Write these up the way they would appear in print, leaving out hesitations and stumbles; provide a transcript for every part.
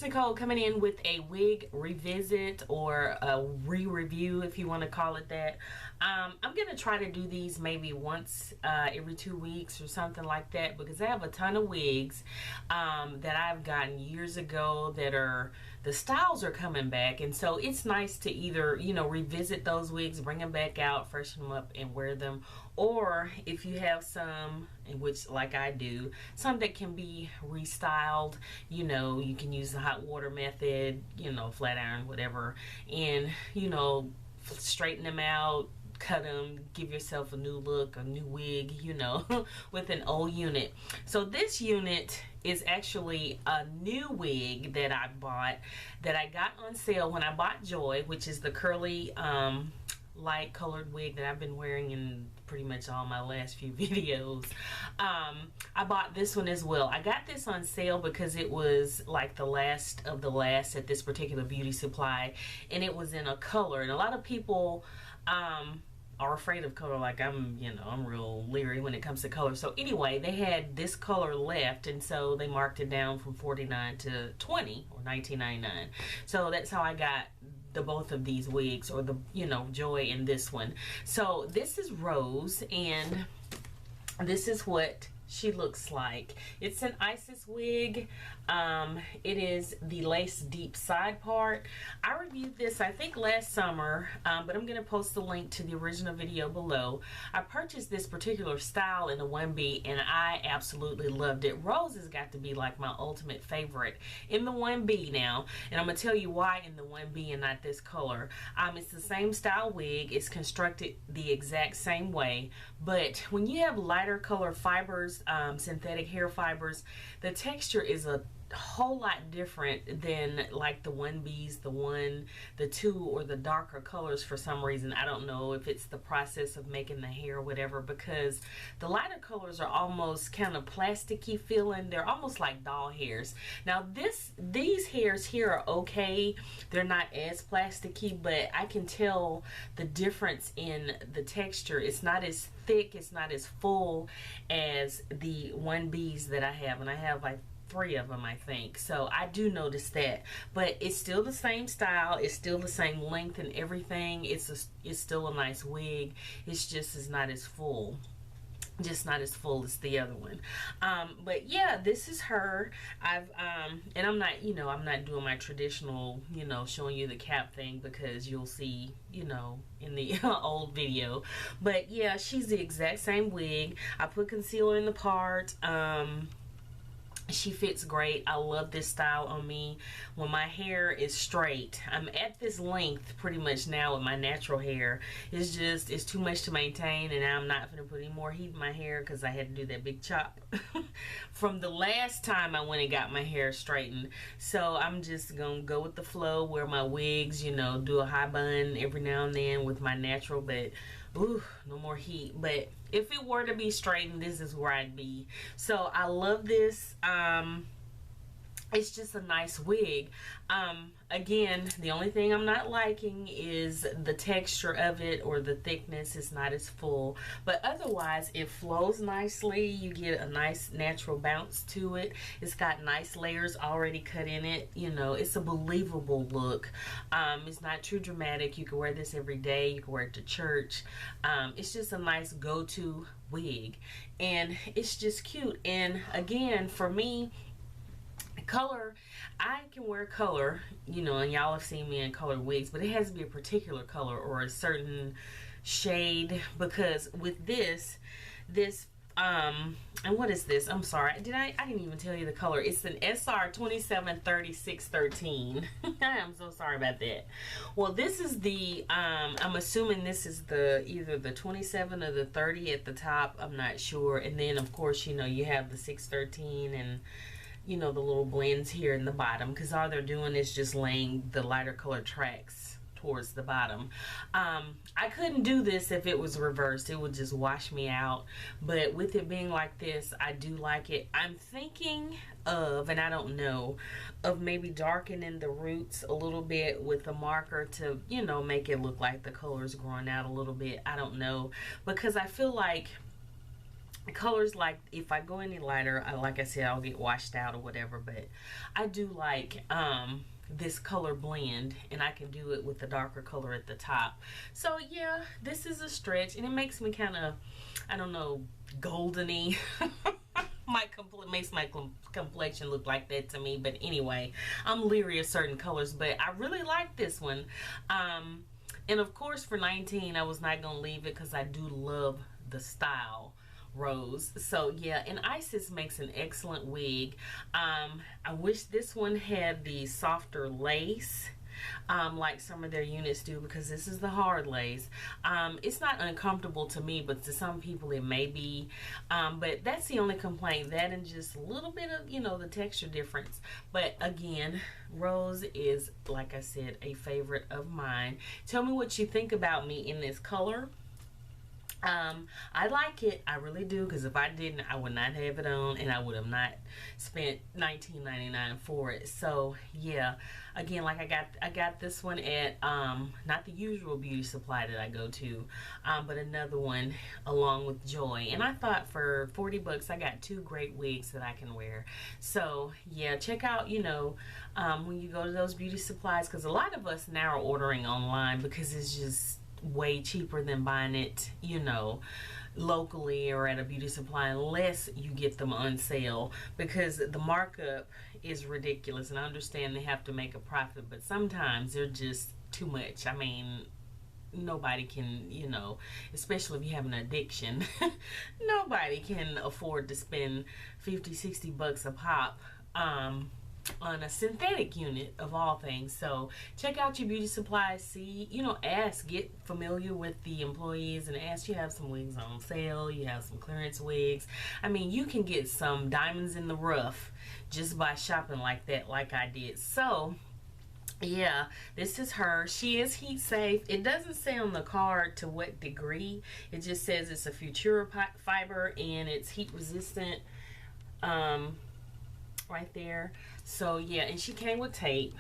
Nicole coming in with a wig revisit or a re-review, if you want to call it that. I'm going to try to do these maybe once every 2 weeks or something like that, because I have a ton of wigs that I've gotten years ago that are, the styles are coming back, and so it's nice to either, you know, revisit those wigs, bring them back out, freshen them up and wear them, or if you have some, in which like I do, some that can be restyled, you know, you can use the hot water method, you know, flat iron, whatever, and, you know, straighten them out, cut them, give yourself a new look, a new wig, you know, with an old unit. So this unit is actually a new wig that I bought, that I got on sale when I bought Joy, which is the curly light colored wig that I've been wearing in pretty much all my last few videos. I bought this one as well. I got this on sale because it was like the last of the last at this particular beauty supply, and it was in a color, and a lot of people are afraid of color. Like I'm, you know, I'm real leery when it comes to color. So anyway, they had this color left, and so they marked it down from $49 to $20 or $19.99. So that's how I got the both of these wigs, or the, you know, Joy and this one. So this is Rose, and this is what she looks like. It's an Isis wig. It is the lace deep side part. I reviewed this I think last summer, but I'm gonna post the link to the original video below. I purchased this particular style in the 1B and I absolutely loved it. Rose has got to be like my ultimate favorite in the 1B now, and I'm gonna tell you why in the 1B and not this color. It's the same style wig, it's constructed the exact same way, but when you have lighter color fibers, synthetic hair fibers, the texture is a whole lot different than like the 1Bs, the 1, the 2, or the darker colors for some reason. I don't know if it's the process of making the hair or whatever, because the lighter colors are almost kind of plasticky feeling. They're almost like doll hairs. Now these hairs here are okay. They're not as plasticky, but I can tell the difference in the texture. It's not as thick, it's not as full as the 1Bs that I have, and I have like 3 of them, I think. So I do notice that, but it's still the same style, it's still the same length and everything. It's still a nice wig. It's just is not as full, just not as full as the other one. But yeah, this is her. I've and I'm not, you know, I'm not doing my traditional, you know, showing you the cap thing, because you'll see, you know, in the old video. But yeah, she's the exact same wig. I put concealer in the part. She fits great. I love this style on me when my hair is straight. I'm at this length pretty much now with my natural hair. It's just, it's too much to maintain, and I'm not going to put any more heat in my hair because I had to do that big chop from the last time I went and got my hair straightened. So I'm just going to go with the flow, wear my wigs, you know, do a high bun every now and then with my natural, but ooh, no more heat. But if it were to be straightened, this is where I'd be. So I love this. It's just a nice wig. Again, the only thing I'm not liking is the texture of it, or the thickness is not as full, but otherwise it flows nicely. You get a nice natural bounce to it. It's got nice layers already cut in it. You know, it's a believable look. It's not too dramatic. You can wear this every day. You can wear it to church. It's just a nice go-to wig, and it's just cute. And again, for me, color, I can wear color, you know, and y'all have seen me in colored wigs, but it has to be a particular color or a certain shade, because with this and what is this? I'm sorry, I didn't even tell you the color. It's an SR 273613. I am so sorry about that. Well, this is the I'm assuming this is the either the 27 or the 30 at the top. I'm not sure. And then of course, you know, you have the 613 and, you know, the little blends here in the bottom, because all they're doing is just laying the lighter color tracks towards the bottom. I couldn't do this if it was reversed. It would just wash me out, but with it being like this, I do like it. I'm thinking of, and I don't know, of maybe darkening the roots a little bit with a marker to, you know, make it look like the color's growing out a little bit. I don't know, because I feel like colors like, if I go any lighter, like I said, I'll get washed out or whatever. But I do like this color blend, and I can do it with the darker color at the top. So yeah, this is a stretch, and it makes me kind of, I don't know, goldeny. Makes my complexion look like that to me. But anyway, I'm leery of certain colors, but I really like this one. And of course, for 19, I was not gonna leave it because I do love the style, Rose. So yeah, and Isis makes an excellent wig. I wish this one had the softer lace, like some of their units do, because this is the hard lace. It's not uncomfortable to me, but to some people it may be. But that's the only complaint, that and just a little bit of, you know, the texture difference. But again, Rose is, like I said, a favorite of mine. Tell me what you think about me in this color. I like it, I really do, because if I didn't, I would not have it on, and I would have not spent $19.99 for it. So yeah, again, like I got this one at not the usual beauty supply that I go to, but another one along with Joy. And I thought for 40 bucks I got two great wigs that I can wear. So yeah, check out, you know, when you go to those beauty supplies, because a lot of us now are ordering online because it's just way cheaper than buying it, you know, locally or at a beauty supply, unless you get them on sale, because the markup is ridiculous. And I understand they have to make a profit, but sometimes they're just too much. I mean, nobody can, you know, especially if you have an addiction, nobody can afford to spend 50-60 bucks a pop on a synthetic unit, of all things. So check out your beauty supplies, see, you know, ask, get familiar with the employees, and ask, you have some wigs on sale, you have some clearance wigs. I mean, you can get some diamonds in the rough just by shopping like that, like I did. So yeah, this is her. She is heat safe. It doesn't say on the card to what degree. It just says it's a Futura fiber and it's heat resistant, right there. So yeah, and she came with tape,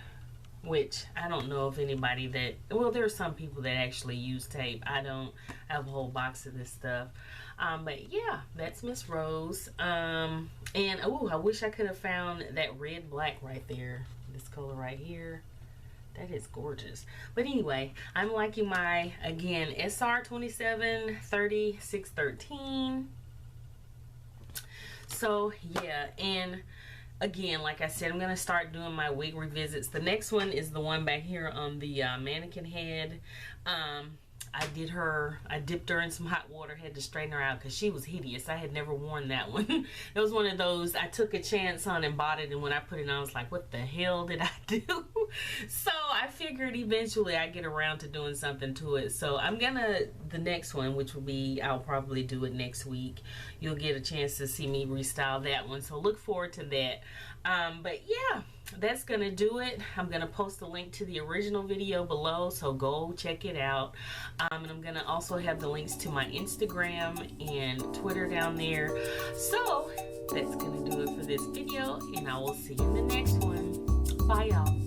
which I don't know if anybody that, well, there are some people that actually use tape. I don't. I have a whole box of this stuff. But yeah, that's Miss Rose. And oh, I wish I could have found that red black right there, this color right here. That is gorgeous. But anyway, I'm liking my, again, SR27 30 613. So yeah, and again, like I said, I'm going to start doing my wig revisits. The next one is the one back here on the mannequin head. I dipped her in some hot water, had to straighten her out because she was hideous. I had never worn that one. It was one of those I took a chance on and bought it, and when I put it on, I was like, what the hell did I do? So I figured eventually I'd get around to doing something to it. So I'm gonna, the next one, which will be, I'll probably do it next week. You'll get a chance to see me restyle that one. So look forward to that. But yeah, that's gonna do it. I'm gonna post a link to the original video below, so go check it out. And I'm gonna also have the links to my Instagram and Twitter down there. So that's gonna do it for this video, and I will see you in the next one. Bye, y'all.